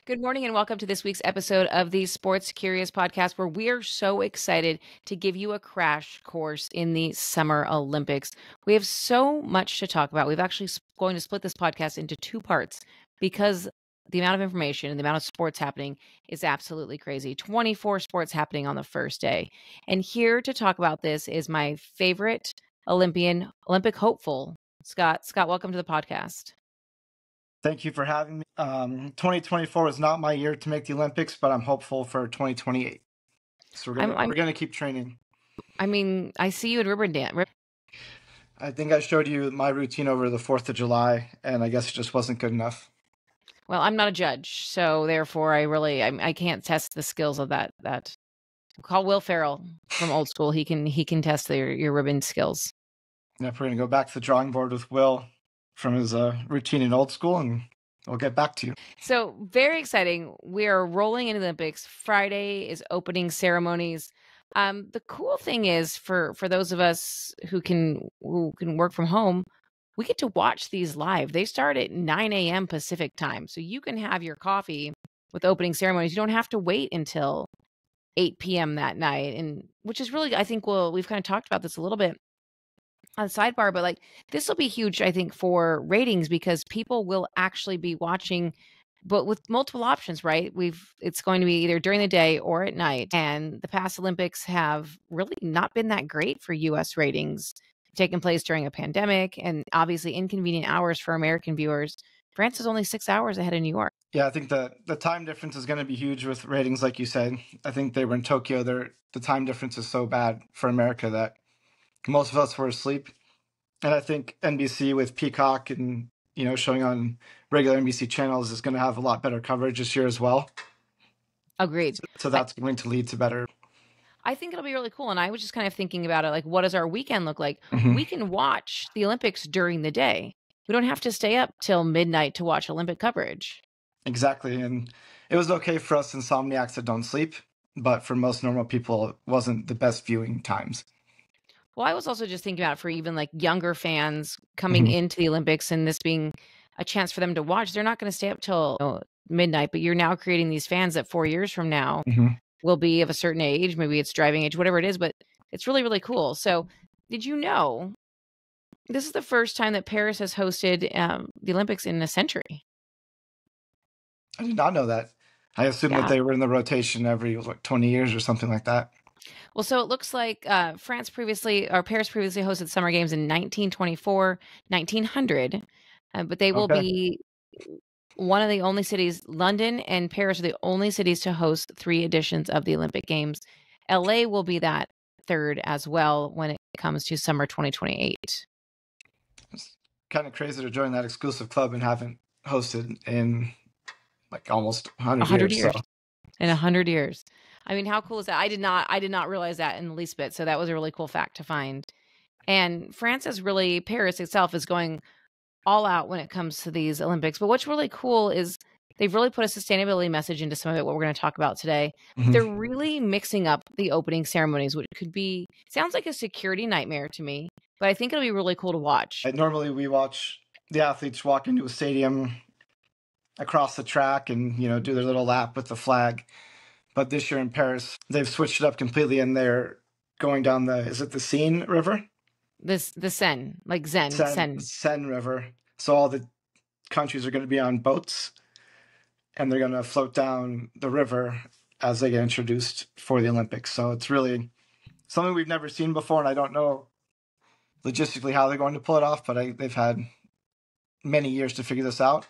Good morning and welcome to this week's episode of the Sports Curious podcast, where we are so excited to give you a crash course in the Summer Olympics. We have so much to talk about. We've actually going to split this podcast into two parts because the amount of information and the amount of sports happening is absolutely crazy. 24 sports happening on the first day. And here to talk about this is my favorite Olympic hopeful, Scott. Scott, welcome to the podcast. Thank you for having me. 2024 is not my year to make the Olympics, but I'm hopeful for 2028. So we're gonna keep training. I mean, I see you at Riverdance. I think I showed you my routine over the 4th of July, and I guess it just wasn't good enough. Well, I'm not a judge, so therefore I can't test the skills of that. Call Will Ferrell from Old School. He can test your ribbon skills. Yep, we're gonna go back to the drawing board with Will from his routine in Old School, and we'll get back to you. So very exciting. We are rolling into the Olympics. Friday is opening ceremonies. The cool thing is for those of us who can work from home, we get to watch these live. They start at 9 a.m. Pacific time. So you can have your coffee with opening ceremonies. You don't have to wait until 8 p.m. that night. And which is really, I think we've kind of talked about this a little bit on the sidebar, but like this will be huge, I think, for ratings because people will actually be watching, but with multiple options, right? It's going to be either during the day or at night. And the past Olympics have really not been that great for US ratings, taking place during a pandemic and obviously inconvenient hours for American viewers. France is only 6 hours ahead of New York. Yeah, I think the time difference is going to be huge with ratings, like you said. I think they were in Tokyo. The time difference is so bad for America that most of us were asleep. And I think NBC with Peacock and, showing on regular NBC channels is going to have a lot better coverage this year as well. Agreed. So that's going to lead to better. I think it'll be really cool. And I was just kind of thinking about it, like, what does our weekend look like? Mhm. We can watch the Olympics during the day. We don't have to stay up till midnight to watch Olympic coverage. Exactly. And it was okay for us insomniacs that don't sleep, but for most normal people, it wasn't the best viewing times. Well, I was also just thinking about for even like younger fans coming into the Olympics and this being a chance for them to watch. They're not going to stay up till midnight, but you're now creating these fans that 4 years from now will be of a certain age. Maybe it's driving age, whatever it is, but it's really, really cool. So did you know this is the first time that Paris has hosted the Olympics in a century? I did not know that. I assumed that they were in the rotation every 20 years or something like that. Well, so it looks like Paris previously hosted Summer Games in 1924, 1900, but they will be one of the only cities. London and Paris are the only cities to host 3 editions of the Olympic Games. LA will be that third as well when it comes to summer 2028. It's kind of crazy to join that exclusive club and haven't hosted in like almost 100 years. So. In 100 years. I mean, how cool is that? I did not realize that in the least bit. So that was a really cool fact to find. And Paris itself is going all out when it comes to these Olympics. But what's really cool is they've really put a sustainability message into some of it, what we're going to talk about today. They're really mixing up the opening ceremonies, which sounds like a security nightmare to me, but I think it'll be really cool to watch. Normally we watch the athletes walk into a stadium across the track and, do their little lap with the flag. But this year in Paris, they've switched it up completely and they're going down is it the Seine River? The Seine, like Seine River. So all the countries are going to be on boats and they're going to float down the river as they get introduced for the Olympics. So it's really something we've never seen before. And I don't know logistically how they're going to pull it off, but they've had many years to figure this out.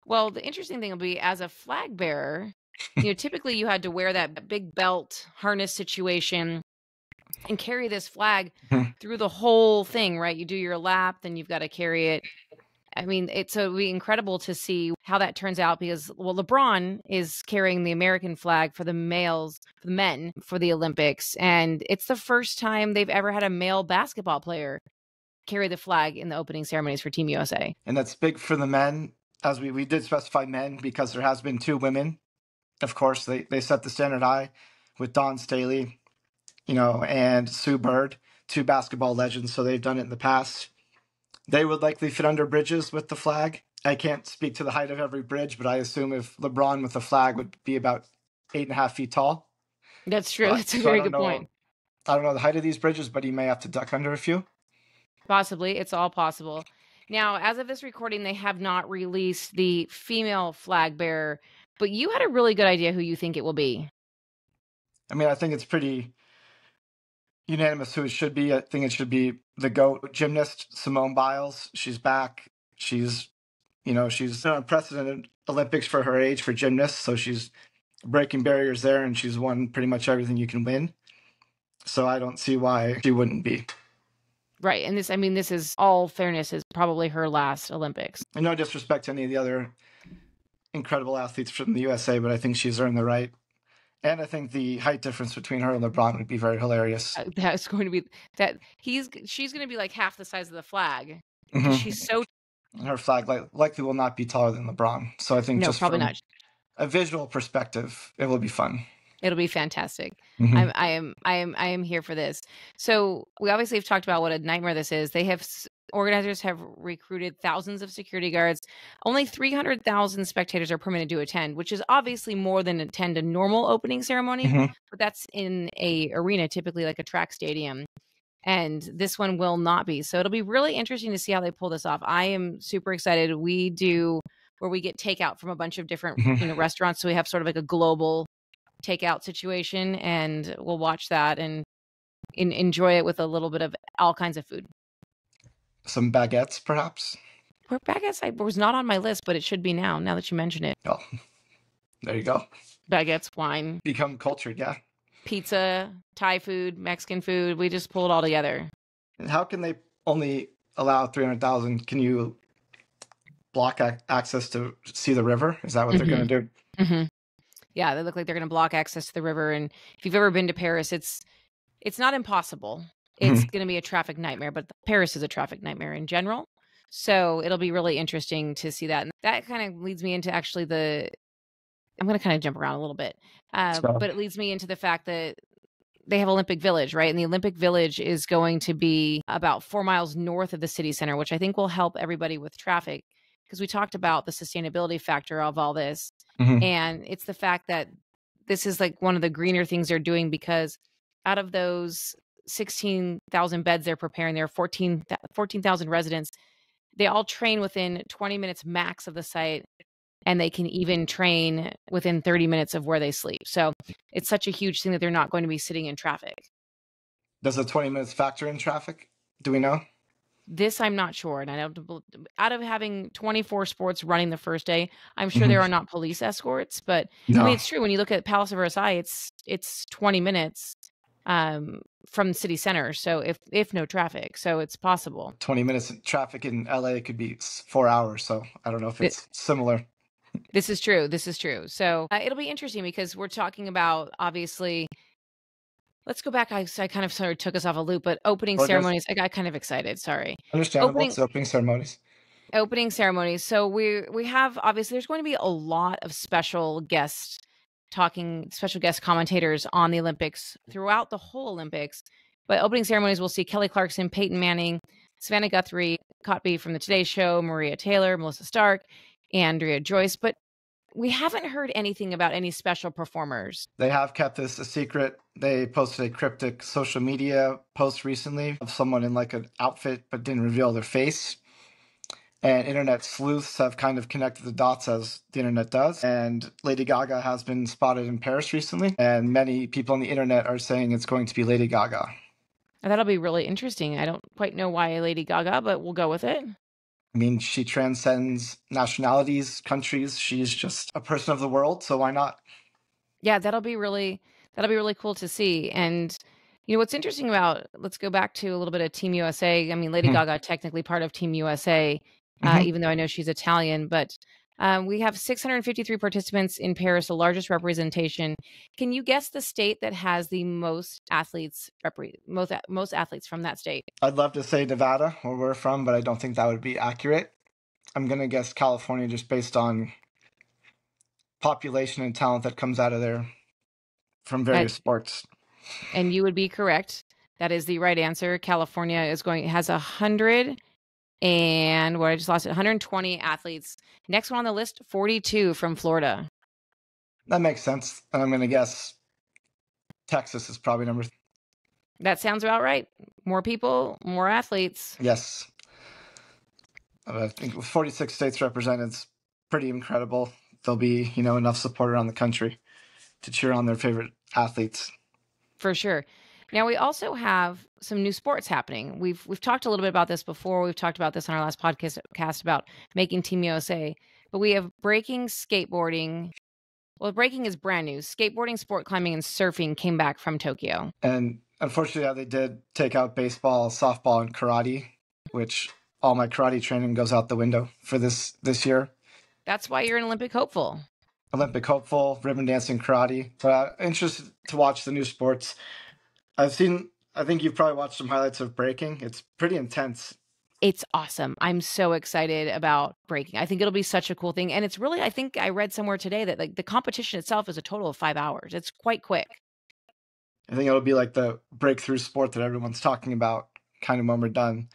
Well, the interesting thing will be as a flag bearer, typically you had to wear that big belt harness situation and carry this flag through the whole thing, right? You do your lap, then you've got to carry it. I mean, it'll be incredible to see how that turns out because, well, LeBron is carrying the American flag for the men for the Olympics. And it's the first time they've ever had a male basketball player carry the flag in the opening ceremonies for Team USA. And that's big for the men, as we did specify men because there has been 2 women. Of course, they set the standard high with Dawn Staley, and Sue Bird, 2 basketball legends. So they've done it in the past. They would likely fit under bridges with the flag I can't speak to the height of every bridge, but I assume if LeBron with a flag would be about 8.5 feet tall. That's true. So, That's a so I very don't good point. know. I don't know the height of these bridges, but he may have to duck under a few. Possibly. It's all possible. Now, as of this recording, they have not released the female flag bearer, but you had a really good idea who you think it will be. I mean, I think it's pretty unanimous who it should be. I think it should be the GOAT gymnast, Simone Biles. She's back. She's she's an unprecedented Olympics for her age for gymnasts. So she's breaking barriers there, and she's won pretty much everything you can win. So I don't see why she wouldn't be. Right. And this is all fairness, is probably her last Olympics. And no disrespect to any of the other incredible athletes from the USA, but I think she's earned the right. And I think the height difference between her and LeBron would be very hilarious. That's going to be she's going to be like half the size of the flag because Mm-hmm. she's so. Her flag likely will not be taller than LeBron. So I think No, just probably from not. a visual perspective, it will be fun. It'll be fantastic. Mm-hmm. I am here for this. So we obviously have talked about what a nightmare this is. Organizers have recruited thousands of security guards. Only 300,000 spectators are permitted to attend, which is obviously more than attend a normal opening ceremony, Mm-hmm. but that's in a arena, typically like a track stadium. And this one will not be. So it'll be really interesting to see how they pull this off. I am super excited. We do where we get takeout from a bunch of different, restaurants. So we have sort of like a global takeout situation, and we'll watch that and enjoy it with a little bit of all kinds of food. Some baguettes, perhaps. Baguettes was not on my list, but it should be now that you mention it. Oh, there you go. Baguettes, wine, Become cultured, yeah. pizza, Thai food, Mexican food. We just pull it all together. And how can they only allow 300,000? Can you block access to see the river? Is that what they're going to do? Mm-hmm. Yeah, they look like they're going to block access to the river. And if you've ever been to Paris, it's not impossible. It's going to be a traffic nightmare, but Paris is a traffic nightmare in general. So it'll be really interesting to see that. And that kind of leads me into actually I'm going to kind of jump around a little bit, but it leads me into the fact that they have Olympic Village, right? And the Olympic Village is going to be about 4 miles north of the city center, which I think will help everybody with traffic, because we talked about the sustainability factor of all this. Mm-hmm. And it's the fact that this is like one of the greener things they're doing, because out of those 16,000 beds they're preparing, there are 14,000 residents. They all train within 20 minutes max of the site, and they can even train within 30 minutes of where they sleep. So it's such a huge thing that they're not going to be sitting in traffic. Does the 20 minutes factor in traffic? Do we know? This I'm not sure. And I don't, out of having 24 sports running the first day, I'm sure there are not police escorts, but No. I mean, it's true. When you look at Palace of Versailles, it's 20 minutes from city center. So if no traffic, so it's possible. 20 minutes of traffic in LA could be 4 hours. So I don't know if it's similar. This is true. So it'll be interesting, because we're talking about, obviously, let's go back. I kind of sort of took us off a loop, but opening ceremonies, I got kind of excited. Sorry. Understandable. It's opening ceremonies. Opening ceremonies. So we have, obviously, there's going to be a lot of special guest commentators on the Olympics throughout the whole Olympics. But opening ceremonies, we'll see Kelly Clarkson, Peyton Manning, Savannah Guthrie, Cotby from the Today Show, Maria Taylor, Melissa Stark, Andrea Joyce. But we haven't heard anything about any special performers. They have kept this a secret. They posted a cryptic social media post recently of someone in like an outfit but didn't reveal their face. And internet sleuths have kind of connected the dots, as the internet does. And Lady Gaga has been spotted in Paris recently. And many people on the internet are saying it's going to be Lady Gaga. That'll be really interesting. I don't quite know why Lady Gaga, but we'll go with it. I mean, she transcends nationalities, countries. She's just a person of the world, so why not? Yeah, that'll be really cool to see. And what's interesting about, let's go back to a little bit of Team USA. I mean, Lady Gaga technically part of Team USA, even though I know she's Italian, but we have 653 participants in Paris, the largest representation. Can you guess the state that has the most athletes most athletes from that state? I'd love to say Nevada, where we're from, but I don't think that would be accurate. I'm going to guess California, just based on population and talent that comes out of there from various sports. And you would be correct. That is the right answer. California has 100 And what I just lost it, 120 athletes. Next one on the list, 42 from Florida. That makes sense. And I'm going to guess Texas is probably number. That sounds about right. More people, more athletes. Yes. I think with 46 states represented, it's pretty incredible. There'll be, enough support around the country to cheer on their favorite athletes. For sure. Now we also have some new sports happening. We've talked a little bit about this before. We've talked about this on our last podcast about making Team USA. But we have breaking, skateboarding. Well, breaking is brand new. Skateboarding, sport climbing, and surfing came back from Tokyo. And unfortunately, they did take out baseball, softball, and karate, which all my karate training goes out the window for this year. That's why you're an Olympic hopeful. Olympic hopeful, ribbon dancing, karate. But I'm interested to watch the new sports. I think you've probably watched some highlights of breaking. It's pretty intense. It's awesome. I'm so excited about breaking. I think it'll be such a cool thing. And it's really, I think I read somewhere today that like the competition itself is a total of 5 hours. It's quite quick. I think it'll be like the breakthrough sport that everyone's talking about kind of when we're done.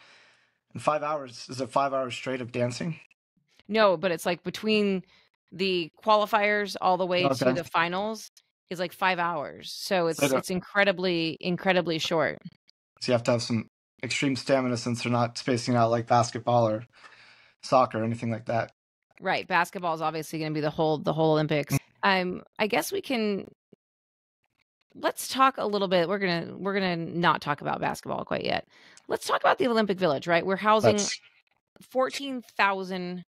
In 5 hours, is it 5 hours straight of dancing? No, but it's like between the qualifiers all the way to the finals is like 5 hours. So it's incredibly, incredibly short. So you have to have some extreme stamina since they're not spacing out like basketball or soccer or anything like that. Right. Basketball is obviously going to be the whole Olympics. I guess let's talk a little bit. We're gonna not talk about basketball quite yet. Let's talk about the Olympic Village, right? We're housing 14,000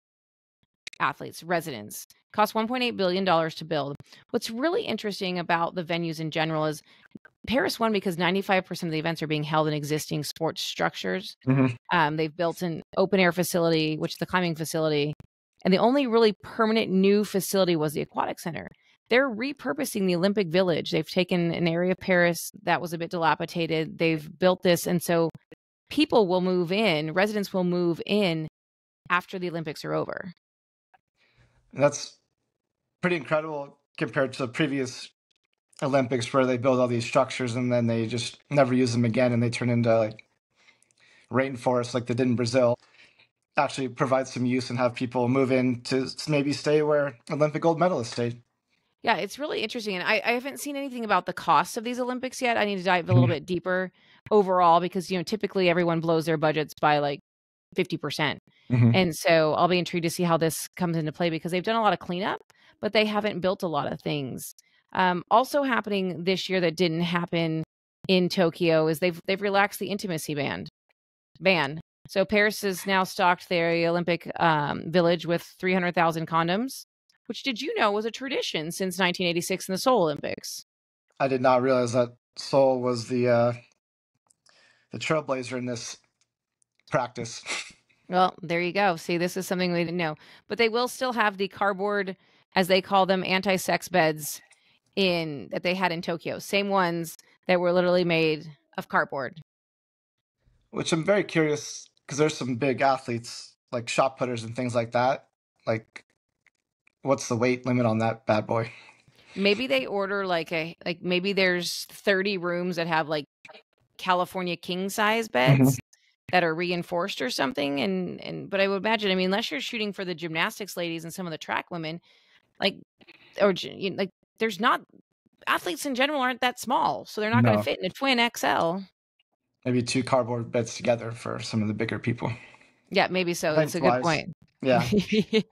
athletes, residents. Cost $1.8 billion to build. What's really interesting about the venues in general is Paris won because 95% of the events are being held in existing sports structures. Mm-hmm. They've built an open air facility, which is the climbing facility. And the only really permanent new facility was the aquatic center. They're repurposing the Olympic Village. They've taken an area of Paris that was a bit dilapidated. They've built this. And so people will move in, residents will move in after the Olympics are over. That's pretty incredible compared to the previous Olympics where they build all these structures and then they just never use them again and they turn into like rainforests like they did in Brazil. Actually provide some use and have people move in to maybe stay where Olympic gold medalists stayed. Yeah, it's really interesting. And I haven't seen anything about the cost of these Olympics yet. I need to dive a little bit deeper overall because, typically everyone blows their budgets by like 50%. Mm-hmm. And so I'll be intrigued to see how this comes into play because they've done a lot of cleanup, but they haven't built a lot of things. Also happening this year that didn't happen in Tokyo is they've relaxed the intimacy ban. So Paris has now stocked their Olympic village with 300,000 condoms, which did you know was a tradition since 1986 in the Seoul Olympics? I did not realize that Seoul was the trailblazer in this practice. Well, there you go. See, this is something we didn't know. But they will still have the cardboard, as they call them, anti-sex beds that they had in Tokyo. Same ones that were literally made of cardboard. Which I'm very curious because there's some big athletes like shot putters and things like that. Like, what's the weight limit on that bad boy? Maybe they order maybe there's 30 rooms that have like California king size beds that are reinforced or something. But I would imagine, unless you're shooting for the gymnastics ladies and some of the track women, there's not, athletes in general aren't that small, so they're not going to fit in a twin XL. Maybe 2 cardboard beds together for some of the bigger people. Yeah, maybe so. That's a good point. Yeah. Yeah.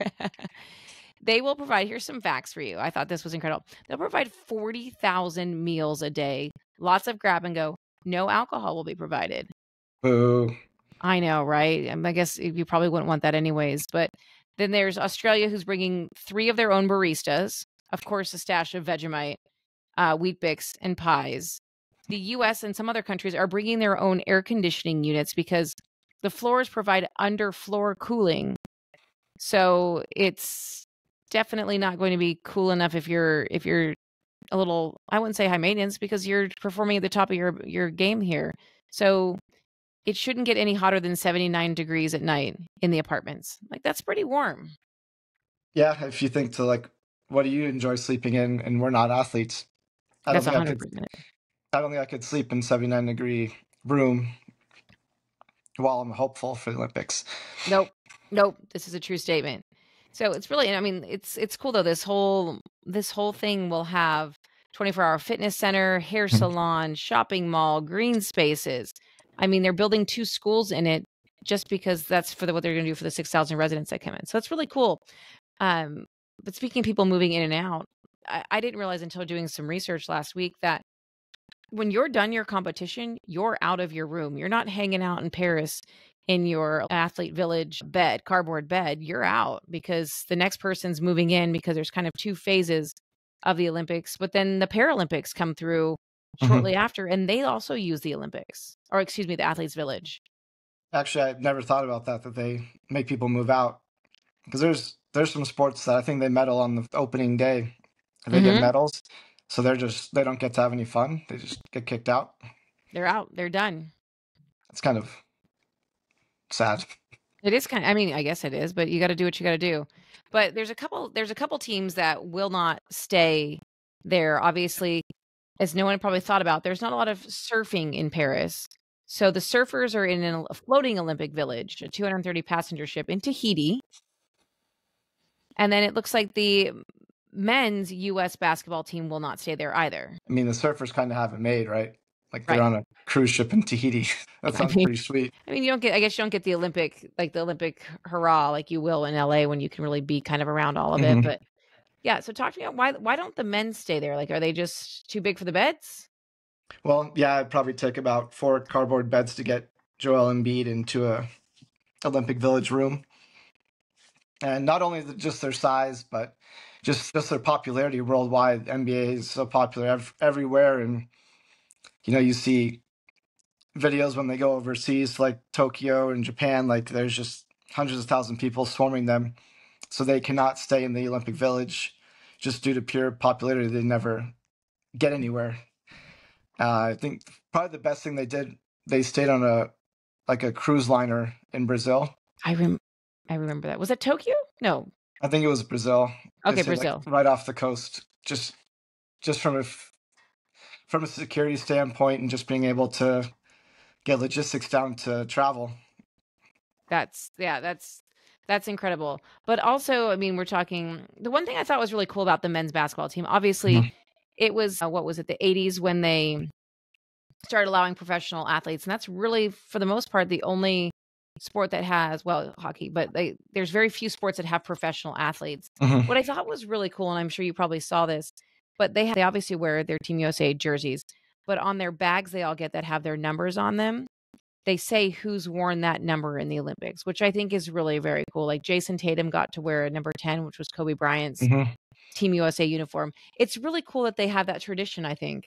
They will provide, here's some facts for you. I thought this was incredible. They'll provide 40,000 meals a day. Lots of grab and go. No alcohol will be provided. Boo. I know, right? I guess you probably wouldn't want that anyways. But then there's Australia, who's bringing 3 of their own baristas. Of course, a stash of Vegemite, Wheat Bix, and pies. The U.S. and some other countries are bringing their own air conditioning units because the floors provide underfloor cooling. So it's definitely not going to be cool enough if you're a little, I wouldn't say high maintenance because you're performing at the top of your game here. So it shouldn't get any hotter than 79 degrees at night in the apartments. Like, that's pretty warm. Yeah, if you think to like, what do you enjoy sleeping in? And we're not athletes. That's 100%. I don't think I could sleep in 79-degree room while I'm hopeful for the Olympics. Nope. Nope. This is a true statement. So it's really, I mean, it's cool though. This whole thing will have 24-hour fitness center, hair Mhm. salon, shopping mall, green spaces. I mean, they're building 2 schools in it just because that's for what they're going to do for the 6,000 residents that come in. So it's really cool. Um, but speaking of people moving in and out, I didn't realize until doing some research last week that when you're done your competition, you're out of your room. You're not hanging out in Paris in your athlete village bed, cardboard bed. You're out because the next person's moving in because there's kind of 2 phases of the Olympics. But then the Paralympics come through Mhm. shortly after, and they also use the Olympics, or excuse me, the athletes village. Actually, I've never thought about that they make people move out, because there's some sports that I think they medal on the opening day. They get Hmm. medals, so they don't get to have any fun. They just get kicked out. They're out. They're done. It's kind of sad. It is kind of, I mean, I guess it is, but you got to do what you got to do. But there's a couple teams that will not stay there. Obviously, as no one probably thought about, there's not a lot of surfing in Paris. So the surfers are in a floating Olympic village, a 230 passenger ship in Tahiti. And then it looks like the men's US basketball team will not stay there either. I mean, the surfers kind of have it made, right? Like they're Right. on a cruise ship in Tahiti. That I sounds mean, pretty sweet. you don't get, I guess you don't get the Olympic hurrah like you will in LA when you can really be kind of around all of it. Hmm. But yeah, so talk to me about why don't the men stay there? Like, are they just too big for the beds? Well, yeah, it'd probably take about 4 cardboard beds to get Joel Embiid into a Olympic Village room. And not only just their size, but just their popularity worldwide. NBA is so popular everywhere, and you see videos when they go overseas, like Tokyo and Japan. Like there's just hundreds of thousands of people swarming them, so they cannot stay in the Olympic Village just due to pure popularity. They never get anywhere. I think probably the best thing they did, they stayed on a cruise liner in Brazil. I rem I remember that. Was it Tokyo? No. I think it was Brazil. They Okay, stayed like Brazil. right off the coast, just from a security standpoint and just being able to get logistics down to travel. That's incredible. But also, I mean, we're talking the one thing I thought was really cool about the men's basketball team, obviously, Mhm. it was what was it, the 80s when they started allowing professional athletes, and that's really for the most part the only sport that has, well, hockey, but there's very few sports that have professional athletes. Mhm. What I thought was really cool, and I'm sure you probably saw this, but they obviously wear their Team USA jerseys, but on their bags they all get that have their numbers on them, they say who's worn that number in the Olympics, which I think is really very cool. Like Jason Tatum got to wear a number 10, which was Kobe Bryant's Mhm. Team USA uniform. It's really cool that they have that tradition, I think.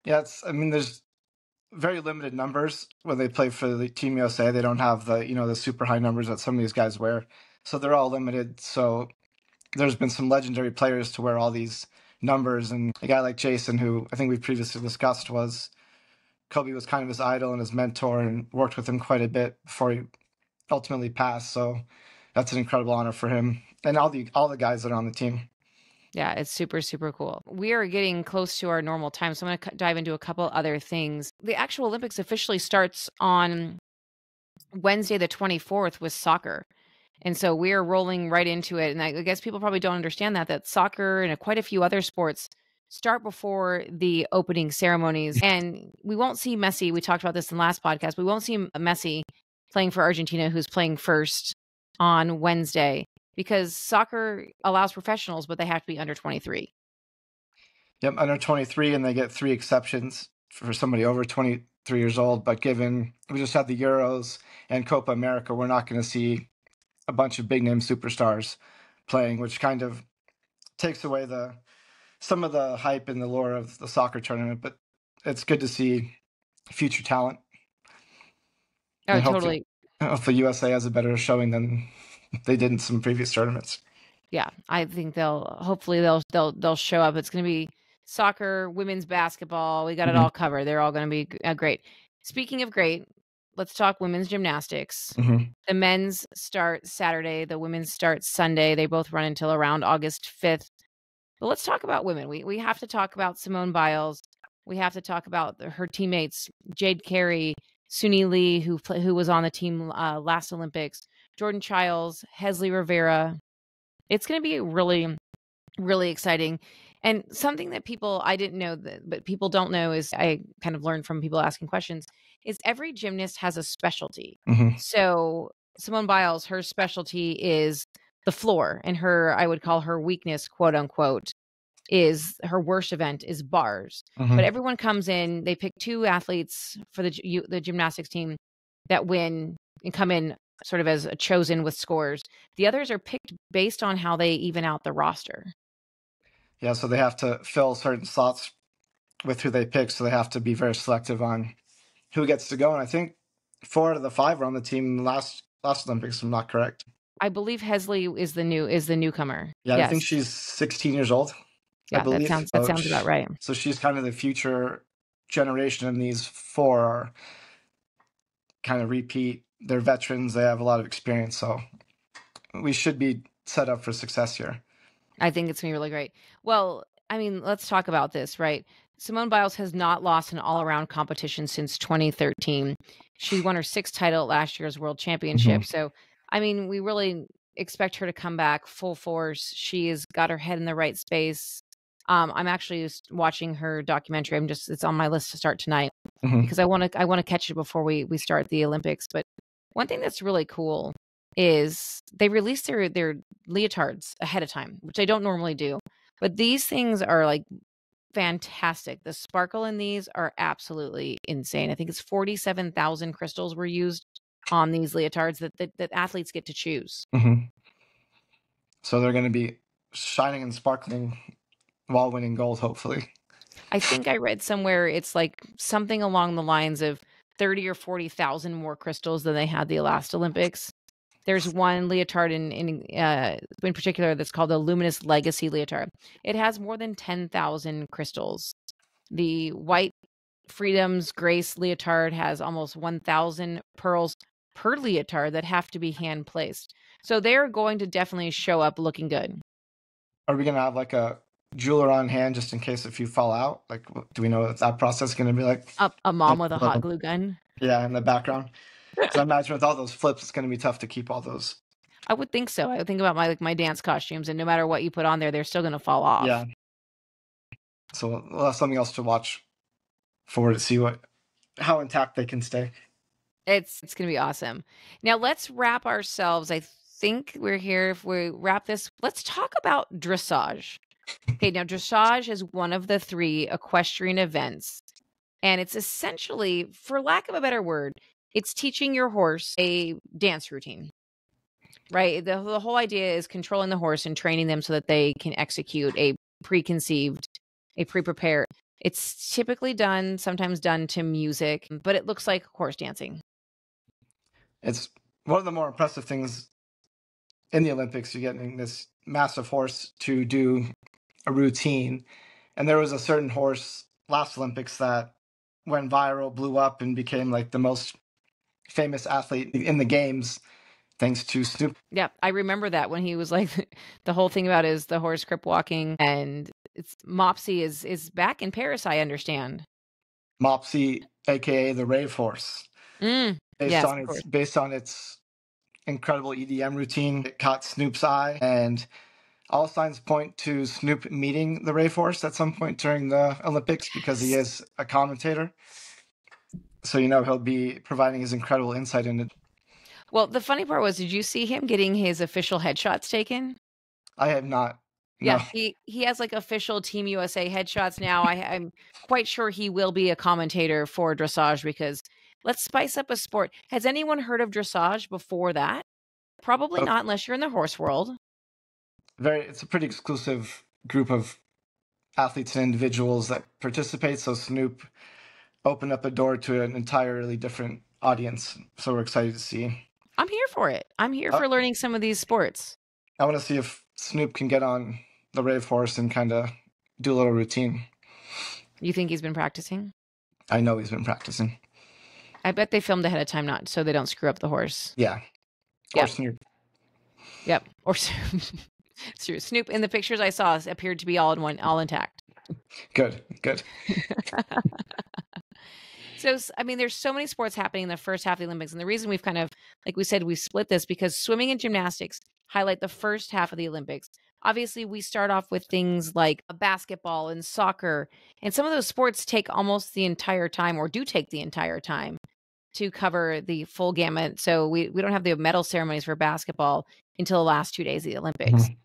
Yeah, I mean, there's very limited numbers when they play for the Team USA. They don't have the super high numbers that some of these guys wear, so they're all limited. So there's been some legendary players to wear all these numbers, and a guy like Jason, who I think we previously discussed, was Kobe was kind of his idol and his mentor, and worked with him quite a bit before he ultimately passed. So that's an incredible honor for him and all the guys that are on the team. Yeah, it's super, super cool. We are getting close to our normal time, so I'm going to dive into a couple other things. The actual Olympics officially starts on Wednesday, the 24th, with soccer. And so we're rolling right into it. And I guess people probably don't understand that soccer and quite a few other sports start before the opening ceremonies. And we won't see Messi. We talked about this in the last podcast. We won't see Messi playing for Argentina, who's playing first on Wednesday, because soccer allows professionals, but they have to be under 23. Yep, under 23, and they get 3 exceptions for somebody over 23 years old. But given we just had the Euros and Copa America, we're not going to see a bunch of big name superstars playing, which kind of takes away some of the hype and the lore of the soccer tournament. But it's good to see future talent, Oh, and hopefully, totally. hopefully USA has a better showing than they did in some previous tournaments. Yeah, I think they'll show up. It's going to be soccer, women's basketball. We got it Hmm. all covered. They're all going to be great. Speaking of great, let's talk women's gymnastics. Hmm. The men's start Saturday, the women's start Sunday. They both run until around August 5th. But let's talk about women. We have to talk about Simone Biles. We have to talk about her teammates, Jade Carey, Suni Lee, who was on the team last Olympics, Jordan Childs, Hesley Rivera. It's going to be really, really exciting. And something that I didn't know, but people don't know, is I kind of learned from people asking questions, is every gymnast has a specialty. Mm-hmm. So Simone Biles, her specialty is the floor, and I would call her weakness, quote unquote, is her worst event is bars. Mm-hmm. But everyone comes in, they pick 2 athletes for the gymnastics team that win and come in sort of as chosen with scores. The others are picked based on how they even out the roster. Yeah, so they have to fill certain slots with who they pick, so they have to be very selective on who gets to go. And I think 4 out of the 5 were on the team last Olympics, if I'm not correct. I believe Hesley is the newcomer. Yeah, I think Yes. she's 16 years old, I Yeah, believe. that sounds about right. So she's kind of the future generation, and these 4 are kind of repeat. They're veterans. They have a lot of experience, so we should be set up for success here. I think it's going to be really great. Well, I mean, let's talk about this, right? Simone Biles has not lost an all-around competition since 2013. She won her 6th title at last year's World Championship. Mm-hmm. So, I mean, we really expect her to come back full force. She has got her head in the right space. I'm actually just watching her documentary. It's on my list to start tonight Mm-hmm. because I want to catch it before we start the Olympics. But one thing that's really cool is they released their leotards ahead of time, which I don't normally do. But these things are like fantastic. The sparkle in these are absolutely insane. I think it's 47,000 crystals were used on these leotards that athletes get to choose. Mm-hmm. So they're going to be shining and sparkling while winning gold, hopefully. I think I read somewhere it's like something along the lines of 30 or 40,000 more crystals than they had the last Olympics. There's one leotard in particular that's called the Luminous Legacy leotard. It has more than 10,000 crystals. The White Freedom's Grace leotard has almost 1,000 pearls per leotard that have to be hand placed. So they're going to definitely show up looking good. Are we going to have like a jeweler on hand just in case if you fall out? Like, do we know what that process is going to be like? A mom with a hot glue gun. Yeah, in the background. Because I imagine with all those flips, it's going to be tough to keep all those. I would think so. I would think about my dance costumes, and no matter what you put on there, they're still going to fall off. Yeah. So we'll have something else to watch for to see how intact they can stay. It's going to be awesome. Now let's wrap ourselves. I think we're here. If we wrap this, let's talk about dressage. Okay, now dressage is one of the 3 equestrian events, and it's essentially, for lack of a better word, it's teaching your horse a dance routine. Right? The whole idea is controlling the horse and training them so that they can execute a pre-prepared. It's typically sometimes done to music, but it looks like horse dancing. It's one of the more impressive things in the Olympics. You're getting this massive horse to do a routine. And there was a certain horse last Olympics that went viral, blew up, and became like the most famous athlete in the games, thanks to Snoop. Yeah, I remember that when he was like, the whole thing about is the horse crip walking, and it's Mopsy is back in Paris, I understand. Mopsy, aka the Rave Horse, based on its incredible EDM routine. It caught Snoop's eye, and all signs point to Snoop meeting the Rave Horse at some point during the Olympics because he is a commentator. So he'll be providing his incredible insight into. Well, the funny part was, did you see him getting his official headshots taken? I have not. Yeah, No. he has like official Team USA headshots now. I'm quite sure he will be a commentator for dressage because let's spice up a sport. Has anyone heard of dressage before that? Probably not unless you're in the horse world. It's a pretty exclusive group of athletes and individuals that participate. So Snoop opened up a door to an entirely different audience. So we're excited to see. I'm here for it. I'm here for learning some of these sports. I want to see if Snoop can get on the Rave Horse and kind of do a little routine. You think he's been practicing? I know he's been practicing. I bet they filmed ahead of time, not so they don't screw up the horse. Yeah. Yep. Or Snoop. Yep. Or Snoop in the pictures I saw appeared to be all intact. Good. So, I mean, there's so many sports happening in the first half of the Olympics. And the reason we've kind of, like we said, we split this because swimming and gymnastics highlight the first half of the Olympics. Obviously, we start off with things like basketball and soccer. And some of those sports take almost the entire time, or do take the entire time, to cover the full gamut. So we don't have the medal ceremonies for basketball until the last 2 days of the Olympics. Mhm.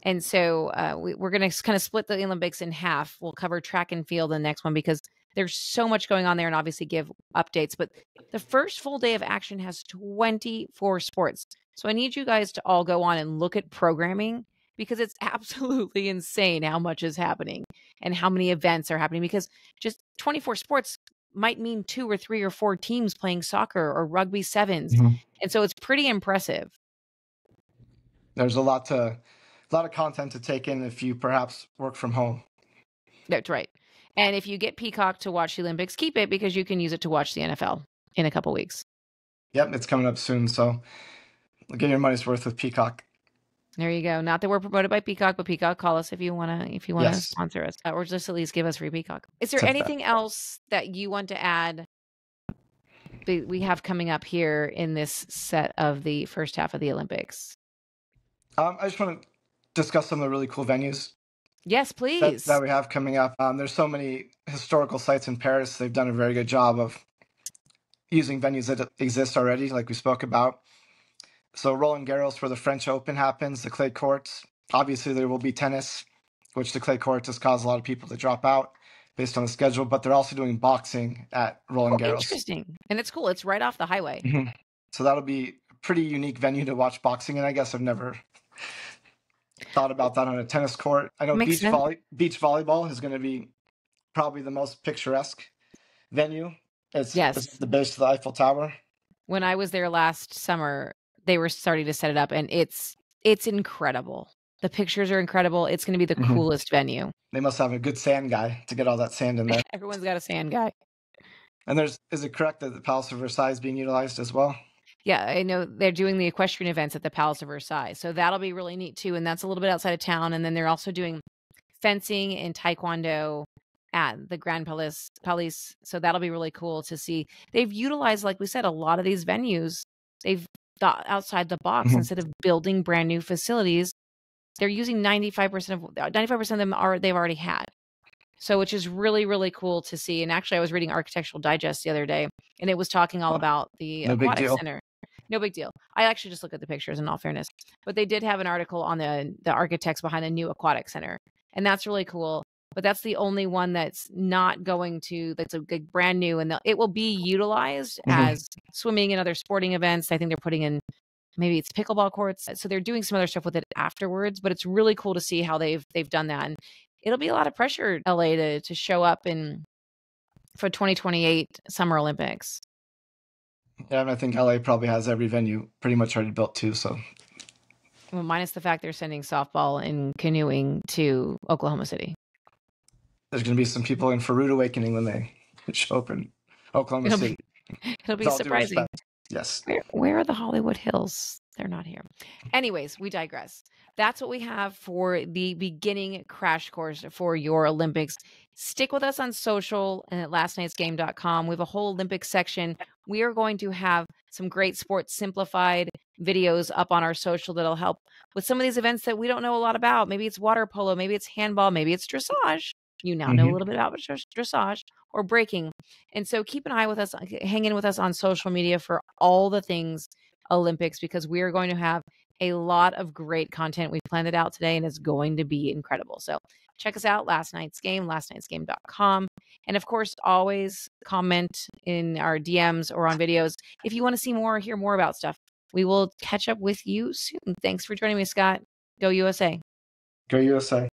And so we're going to kind of split the Olympics in half. We'll cover track and field in the next one because there's so much going on there, and obviously give updates. But the first full day of action has 24 sports. So I need you guys to all go on and look at programming because it's absolutely insane how much is happening and how many events are happening, because just 24 sports might mean 2 or 3 or 4 teams playing soccer or rugby sevens. Mhm. And so it's pretty impressive. There's a lot of content to take in if you perhaps work from home. That's right. And if you get Peacock to watch the Olympics, keep it because you can use it to watch the NFL in a couple weeks. Yep, it's coming up soon, so get your money's worth with Peacock. There you go. Not that we're promoted by Peacock, but Peacock, call us if you want to Yes. sponsor us, or just at least give us free Peacock. Is there Took that. anything else that you want to add that we have coming up here in this set of the first half of the Olympics? I just want to discuss some of the really cool venues Yes, please. that we have coming up. There's so many historical sites in Paris. They've done a very good job of using venues that exist already, like we spoke about. So Roland Garros, where the French Open happens, the clay courts. Obviously, there will be tennis, which the clay courts has caused a lot of people to drop out based on the schedule. But they're also doing boxing at Roland Garros. Interesting. And it's cool. It's right off the highway. Mm-hmm. So that'll be a pretty unique venue to watch boxing. And I guess I've never thought about that on a tennis court. I know beach volleyball is going to be probably the most picturesque venue. It's the base of the Eiffel Tower. When I was there last summer, they were starting to set it up, and it's incredible. The pictures are incredible. It's going to be the coolest venue. They must have a good sand guy to get all that sand in there. Everyone's got a sand guy. And is it correct that the Palace of Versailles is being utilized as well? Yeah, I know they're doing the equestrian events at the Palace of Versailles. So that'll be really neat too. And that's a little bit outside of town. And then they're also doing fencing and taekwondo at the Grand Palace. So that'll be really cool to see. They've utilized, like we said, a lot of these venues. They've thought outside the box. Instead of building brand new facilities, they're using 95% of them they've already had. So, which is really, really cool to see. And actually, I was reading Architectural Digest the other day, and it was talking all about the aquatic center. No big deal. I actually just looked at the pictures in all fairness, but they did have an article on the architects behind the new aquatic center. And that's really cool. But that's the only one that's not going to, that's a brand new, and it will be utilized as swimming and other sporting events. I think they're putting in, maybe it's pickleball courts. So they're doing some other stuff with it afterwards, but it's really cool to see how they've done that. And it'll be a lot of pressure, LA, to show up for 2028 Summer Olympics. Yeah, and I think LA probably has every venue pretty much already built too. So, well, minus the fact they're sending softball and canoeing to Oklahoma City. There's going to be some people in for rude awakening when they show up in Oklahoma City. It'll be surprising. Yes. Where are the Hollywood Hills? They're not here. Anyways, we digress. That's what we have for the beginning crash course for your Olympics. Stick with us on social and at lastnightsgame.com. We have a whole Olympics section. We are going to have some great sports simplified videos up on our social that'll help with some of these events that we don't know a lot about. Maybe it's water polo, maybe it's handball, maybe it's dressage. You now know a little bit about dressage or breaking. And so keep an eye with us, hang in with us on social media for all the things Olympics, because we are going to have a lot of great content. We planned it out today and it's going to be incredible. So check us out, Last Night's Game, lastnightsgame.com. And of course, always comment in our DMs or on videos if you want to see more or hear more about stuff. We will catch up with you soon. Thanks for joining me, Scott. Go USA. Go USA.